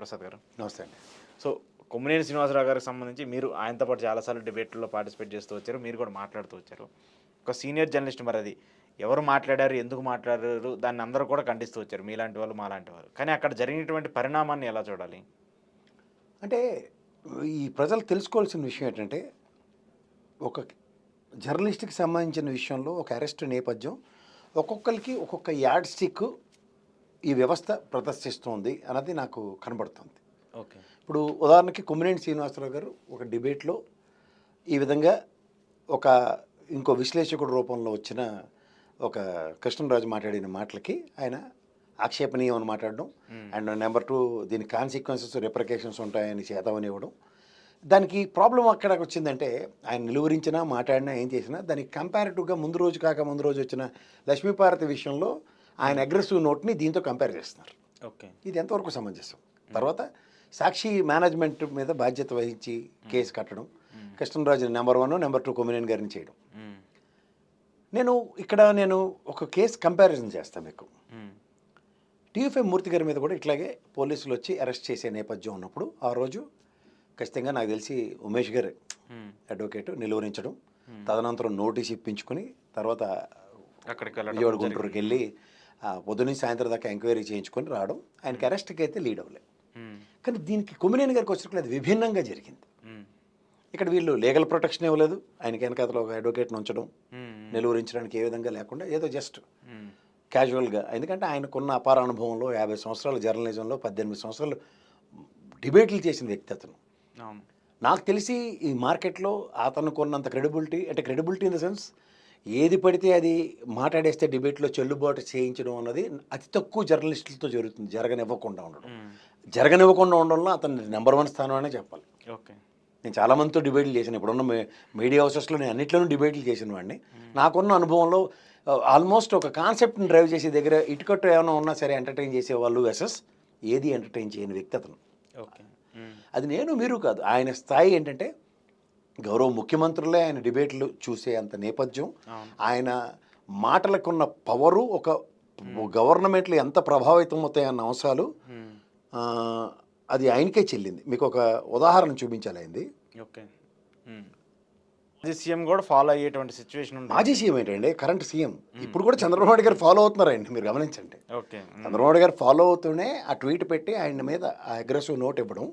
ప్రసాద్ గారు. నమస్తే అండి. సో, కొమ్మినేని శ్రీనివాసరావు గారికి సంబంధించి మీరు ఆయనతో పాటు చాలా సార్లు డిబేట్‌లో పార్టిసిపేట్ చేస్తూ వచ్చారు. మీరు కూడా మాట్లాడుతూ వచ్చారు. ఒక సీనియర్ జర్నలిస్ట్ మరది. ఎవరు మాట్లాడారు? ఎందుకు మాట్లాడారు? దాన్ని అందరూ కూడా ఖండిస్తూ వచ్చారు. మీలాంటి వాళ్ళు, మాలాంటి వాళ్ళు. కానీ అక్కడ జరిగినటువంటి పరిణామాన్ని ఎలా చూడాలి? అంటే ఈ ప్రజలు తెలుసుకోవాల్సిన విషయం ఏంటంటే, ఒక జర్నలిస్ట్‌కి సంబంధించిన విషయంలో ఒక అరెస్ట్ నేపథ్యం ఒక్కొక్కరికి ఒక్కొక్క యార్డ్ స్టిక్ ఈ వ్యవస్థ ప్రదర్శిస్తోంది అన్నది నాకు కనబడుతుంది. ఓకే. ఇప్పుడు ఉదాహరణకి కొమ్మినేని శ్రీనివాసరావు గారు ఒక డిబేట్‌లో ఈ విధంగా ఒక ఇంకో విశ్లేషకుడి రూపంలో వచ్చిన ఒక కృష్ణరాజు మాట్లాడిన మాటలకి ఆయన ఆక్షేపణీయం అని మాట్లాడడం అండ్ నెంబర్ 2 దీని కాన్సిక్వెన్సెస్ రిప్రికేషన్స్ ఉంటాయని చేతమని ఇవ్వడం. దానికి ప్రాబ్లం అక్కడికి వచ్చిందంటే ఆయన నిలువరించినా మాట్లాడినా ఏం చేసినా దానికి కంపారిటివ్గా ముందు రోజు కాక ముందు రోజు వచ్చిన లక్ష్మీపార్వతి విషయంలో ఆయన అగ్రెసివ్ నోట్ని దీంతో కంపేర్ చేస్తున్నారు. ఓకే. ఇది ఎంతవరకు సమంజసం? తర్వాత సాక్షి మేనేజ్మెంట్ మీద బాధ్యత వహించి కేసు కట్టడం, కృష్ణరాజు నెంబర్ 1 నెంబర్ 2 కొమ్మినేని గారిని చేయడం. నేను ఒక కేసు కంపారిజన్ చేస్తాను మీకు. టీవీ5 మూర్తి గారి మీద కూడా ఇట్లాగే పోలీసులు వచ్చి అరెస్ట్ చేసే నేపథ్యం ఉన్నప్పుడు ఆ రోజు ఖచ్చితంగా నాకు తెలిసి ఉమేష్ గారు అడ్వకేట్ నిలువరించడం, తదనంతరం నోటీస్ ఇప్పించుకుని తర్వాత విజయవాడ గుంటూరుకి వెళ్ళి పొద్దున్నీ సాయంత్రం దాకా ఎంక్వైరీ చేయించుకొని రావడం, ఆయనకి అరెస్ట్కి అయితే లీడ్ అవ్వలేదు. కానీ దీనికి కొమ్మినేని గారికి వచ్చినప్పుడు అది విభిన్నంగా జరిగింది. ఇక్కడ వీళ్ళు లీగల్ ప్రొటెక్షన్ ఇవ్వలేదు, ఆయనకి వెనకాతలో ఒక అడ్వకేట్ని ఉంచడం, నిలువరించడానికి ఏ విధంగా లేకుండా ఏదో జస్ట్ క్యాజువల్గా. ఎందుకంటే ఆయనకున్న అపార అనుభవంలో 50 సంవత్సరాల జర్నలిజంలో 18 సంవత్సరాలు డిబేట్లు చేసిన వ్యక్తి అతను. నాకు తెలిసి ఈ మార్కెట్లో అతనుకున్నంత క్రెడిబిలిటీ, అంటే క్రెడిబిలిటీ ఇన్ ద సెన్స్ ఏది పడితే అది మాట్లాడేస్తే డిబేట్లో చెల్లుబాటు చేయించడం అన్నది అతి తక్కువ జర్నలిస్టులతో జరుగుతుంది. జరగనివ్వకుండా ఉండడంలో అతను నెంబర్ 1 స్థానం అనే చెప్పాలి. ఓకే. నేను చాలామందితో డిబేట్లు చేశాను. ఇప్పుడున్న మీడియా హౌసెస్లో నేను అన్నిట్లోనూ డిబేట్లు చేసిన వాడిని. నాకున్న అనుభవంలో ఆల్మోస్ట్ ఒక కాన్సెప్ట్ని డ్రైవ్ చేసే దగ్గర ఇటుకట్టు ఏమైనా ఉన్నా సరే ఎంటర్టైన్ చేసేవాళ్ళు వెసెస్ ఏది ఎంటర్టైన్ చేయని వ్యక్తి అతను. ఓకే. అది మీరు కాదు. ఆయన స్థాయి ఏంటంటే గౌరవ ముఖ్యమంత్రులే ఆయన డిబేట్లు చూసే అంత నేపథ్యం, ఆయన మాటలకున్న పవరు, ఒక గవర్నమెంట్లు ఎంత ప్రభావితం అవుతాయన్న అంశాలు అది ఆయనకే చెల్లింది. మీకు ఒక ఉదాహరణ చూపించాలి అయింది. ఓకే. మాజీ సీఎం కూడా ఫాలో అయ్యేటువంటి సిచ్యువేషన్ ఉంది. మాజీ సీఎం ఏంటండి, కరెంట్ సీఎం. ఇప్పుడు కూడా చంద్రబాబు నాయుడు గారు ఫాలో అవుతున్నారండి, మీరు గమనించండి. ఓకే. చంద్రబాబు నాయుడు గారు ఫాలో అవుతూనే ఆ ట్వీట్ పెట్టి ఆయన మీద ఆ అగ్రెసివ్ నోట్ ఇవ్వడం.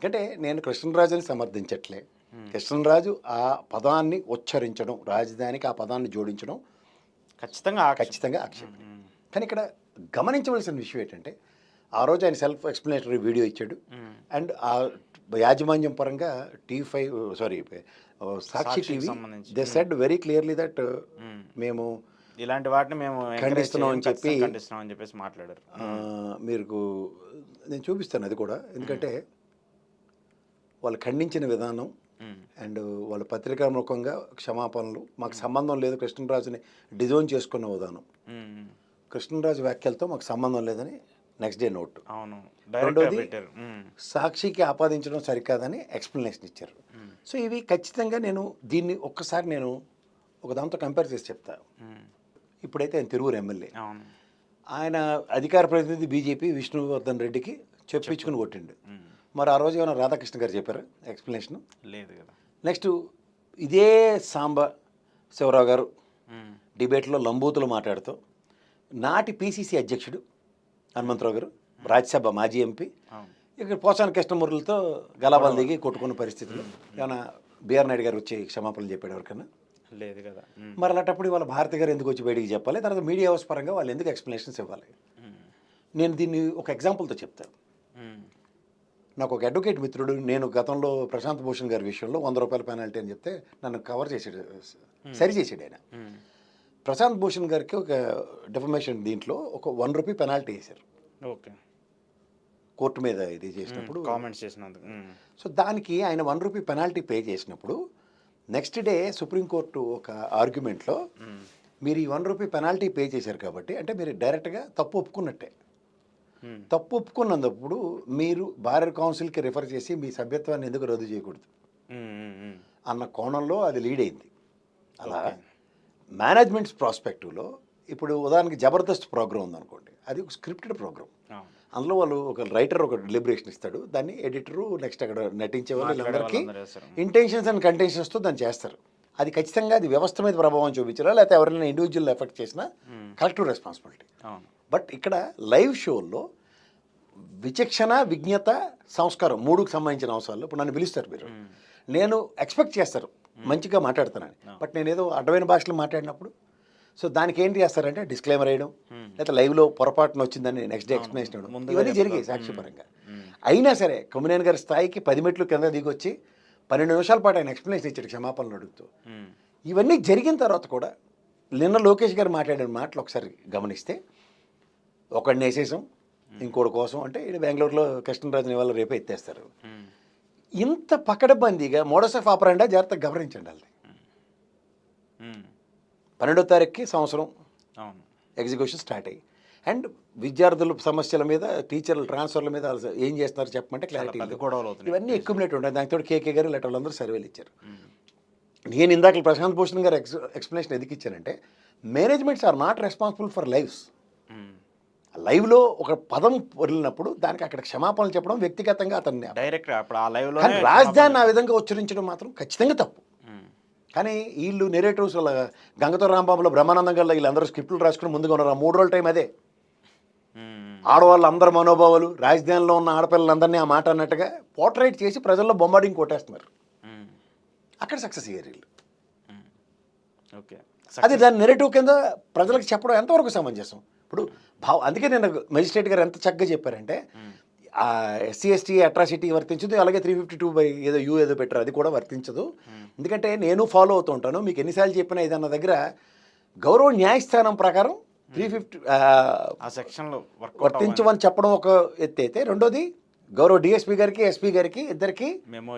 అంటే నేను కృష్ణరాజుని సమర్థించట్లే, కృష్ణరాజు ఆ పదాన్ని ఉచ్చరించడం, రాజధానికి ఆ పదాన్ని జోడించడం ఖచ్చితంగా ఆక్షేపణ. కానీ ఇక్కడ గమనించవలసిన విషయం ఏంటంటే ఆ రోజు ఆయన సెల్ఫ్ ఎక్స్ప్లెనేటరీ వీడియో ఇచ్చాడు. అండ్ ఆ యాజమాన్యం పరంగా Sakshi TV they said very clearly that మేము ఇలాంటి వాటిని మేము ఖండిస్తున్నాం అని చెప్పేసి మాట్లాడారు. మీకు నేను చూపిస్తాను అది కూడా. ఎందుకంటే వాళ్ళు ఖండించిన విధానం అండ్ వాళ్ళ పత్రికాముఖంగా క్షమాపణలు, మాకు సంబంధం లేదు కృష్ణరాజుని డిజోన్ చేసుకున్న విధానం, కృష్ణరాజు వ్యాఖ్యలతో మాకు సంబంధం లేదని నెక్స్ట్ డే నోట్. రెండోది సాక్షికి ఆపాదించడం సరికాదని ఎక్స్ప్లెనేషన్ ఇచ్చారు. సో ఇవి ఖచ్చితంగా దీన్ని ఒక్కసారి నేను ఒక దాంతో కంపేర్ చేసి చెప్తాను. ఇప్పుడైతే ఆయన తిరువురు ఎమ్మెల్యే, ఆయన అధికార ప్రతినిధి బీజేపీ విష్ణువర్ధన్ రెడ్డికి చెప్పించుకుని కొట్టిండు. మరి ఆ రోజు ఏమైనా రాధాకృష్ణ గారు చెప్పారా ఎక్స్ప్లెనేషన్? లేదు కదా. నెక్స్ట్ ఇదే సాంబ శివరావు గారు డిబేట్లో లంబూతులు మాట్లాడుతూ నాటి పిసిసి అధ్యక్షుడు హనుమంతరావు గారు, రాజ్యసభ మాజీ ఎంపీ, ఇక్కడ పోసాన కృష్ణమూర్తులతో గలాబాలు దిగి కొట్టుకున్న పరిస్థితులు ఏమైనా బిఆర్ నాయుడు గారు వచ్చి క్షమాపణలు చెప్పాడు ఎవరికన్నా? లేదు కదా. మరి అలాంటప్పుడు వాళ్ళ భారతి గారు ఎందుకు వచ్చి బయటికి చెప్పాలి? తర్వాత మీడియా హౌస్ పరంగా వాళ్ళు ఎందుకు ఎక్స్ప్లెనేషన్స్ ఇవ్వాలి? నేను దీన్ని ఒక ఎగ్జాంపుల్తో చెప్తాను. నాకు ఒక అడ్వకేట్ మిత్రుడు, నేను గతంలో ప్రశాంత్ భూషణ్ గారి విషయంలో 100 రూపాయల పెనాల్టీ అని చెప్తే నన్ను కవర్ చేసాడు, సరి చేసాడు ఆయన. ప్రశాంత్ భూషణ్ గారికి ఒక డిఫమేషన్ దీంట్లో ఒక 1 రూపీ పెనాల్టీ వేశారు. ఓకే. కోర్టు మీద ఇది చేసినప్పుడు కామెంట్స్ చేసినందుకు. సో దానికి ఆయన 1 రూపీ పెనాల్టీ పే చేసినప్పుడు నెక్స్ట్ డే సుప్రీంకోర్టు ఒక ఆర్గ్యుమెంట్లో మీరు ఈ 1 రూపీ పెనాల్టీ పే చేశారు కాబట్టి అంటే మీరు డైరెక్ట్గా తప్పు ఒప్పుకున్నట్టే. తప్పు ఒప్పుకున్నందుకు మీరు బార్ కౌన్సిల్కి రిఫర్ చేసి మీ సభ్యత్వాన్ని ఎందుకు రద్దు చేయకూడదు అన్న కోణంలో అది లీడ్ అయింది. అలా మేనేజ్మెంట్స్ ప్రాస్పెక్టివ్లో ఇప్పుడు ఉదాహరణకి జబర్దస్త్ ప్రోగ్రామ్ ఉందనుకోండి, అది ఒక స్క్రిప్టెడ్ ప్రోగ్రామ్. అందులో వాళ్ళు ఒక రైటర్ ఒక డెలిబరేషన్ ఇస్తాడు, దాన్ని ఎడిటరు నెక్స్ట్ అక్కడ నటించే వాళ్ళు వీళ్ళందరికీ వాళ్ళందరూ చేస్తారు. ఇంటెన్షన్స్ అండ్ కంటెన్షన్స్తో దాన్ని చేస్తారు. అది ఖచ్చితంగా అది వ్యవస్థ మీద ప్రభావం చూపించారా లేకపోతే ఎవరైనా ఇండివిజువల్ ఎఫెక్ట్ చేసినా కలెక్టివ్ రెస్పాన్సిబిలిటీ. అవును. బట్ ఇక్కడ లైవ్ షోల్లో విచక్షణ, విజ్ఞత, సంస్కారం మూడుకు సంబంధించిన అంశాలు. ఇప్పుడు నన్ను పిలుస్తారు మీరు, నేను ఎక్స్పెక్ట్ చేస్తారు మంచిగా మాట్లాడుతున్నాను, బట్ నేను ఏదో అడ్డమైన భాషలో మాట్లాడినప్పుడు సో దానికి ఏంటి చేస్తారంటే డిస్క్లైమర్ వేయడం, లేకపోతే లైవ్లో పొరపాటున వచ్చిందని నెక్స్ట్ డే ఎక్స్ప్లెనేషన్ ఇవ్వడం, ఇవన్నీ జరిగాయి సాక్ష్యపరంగా. అయినా సరే కొమ్మినేని గారి స్థాయికి 10 మెట్లు కింద దిగొచ్చి 12 నిమిషాల పాటు ఆయన ఎక్స్ప్లెనేషన్ ఇచ్చాడు క్షమాపణలు అడుగుతూ. ఇవన్నీ జరిగిన తర్వాత కూడా నిన్న లోకేష్ గారు మాట్లాడిన మాటలు ఒకసారి గమనిస్తే, ఒకడిని వేసేసాం ఇంకోటి కోసం అంటే ఇది బెంగళూరులో కృష్ణరాజుని వాళ్ళ రేపే ఎత్తేస్తారు. ఇంత పకడ్బందీగా మోడస్ ఆఫ్ ఆపరాండా జాగ్రత్తగా గమనించండి. అది 12వ తారీఖుకి సంవత్సరం ఎగ్జిక్యూషన్ స్టార్ట్ అయ్యి, అండ్ విద్యార్థుల సమస్యల మీద, టీచర్ల ట్రాన్స్ఫర్ల మీద ఏం చేస్తున్నారు చెప్పమంటే క్లారిటీ లేదు. ఇవన్నీ ఎక్విప్మెంట్ ఉంటాయి. దానితో కేకే గారు ఇలాంటి వాళ్ళందరూ సర్వేలు ఇచ్చారు. నేను ఇందాక ప్రశాంత్ భూషణ్ గారు ఎక్స్ప్లెనేషన్ ఎందుకు ఇచ్చానంటే, managements are not responsible for lives. లైవ్లో ఒక పదం వదిలినప్పుడు దానికి అక్కడ క్షమాపణలు చెప్పడం వ్యక్తిగతంగా అతన్ని డైరెక్ట్ అప్పుడు ఆ లైవ్లో రాజధానిని ఆ విధంగా ఉచ్చరించడం మాత్రం ఖచ్చితంగా తప్పు. కానీ వీళ్ళు నెరేటివ్స్ వల్ల గంగతో రాంబాబులో బ్రహ్మానందం గల్ల వీళ్ళందరూ స్క్రిప్టులు రాసుకుని ముందుగా ఉన్నారు. ఆ 3 రోజుల టైం అదే. ఆడవాళ్ళు అందరు మనోభావాలు, రాజధానిలో ఉన్న ఆడపిల్లలందరినీ ఆ మాట అన్నట్టుగా పోర్ట్రైట్ చేసి ప్రజల్లో బొమ్మాడింగ్ కొట్టేస్తున్నారు. అక్కడ సక్సెస్ అయ్యారు వీళ్ళు. అది దాని నెరేటివ్ కింద ప్రజలకు చెప్పడం ఎంతవరకు సమంజసం? ఇప్పుడు అందుకే నేను మెజిస్ట్రేట్ గారు ఎంత చక్కగా చెప్పారంటే, ఎస్సీ ఎస్టీ అట్రాసిటీ వర్తించదు, అలాగే 352 ఏదో ఏదో పెట్టారు అది కూడా వర్తించదు. ఎందుకంటే నేను ఫాలో అవుతూ ఉంటాను, మీకు ఎన్నిసార్లు చెప్పినా ఏదన్న దగ్గర గౌరవ న్యాయస్థానం ప్రకారం 350 ఆ సెక్షన్లో వర్తించమని చెప్పడం ఒక ఎత్తి అయితే, రెండోది గౌరవ డిఎస్పీ గారికి, ఎస్పీ గారికి ఇద్దరికి మెమో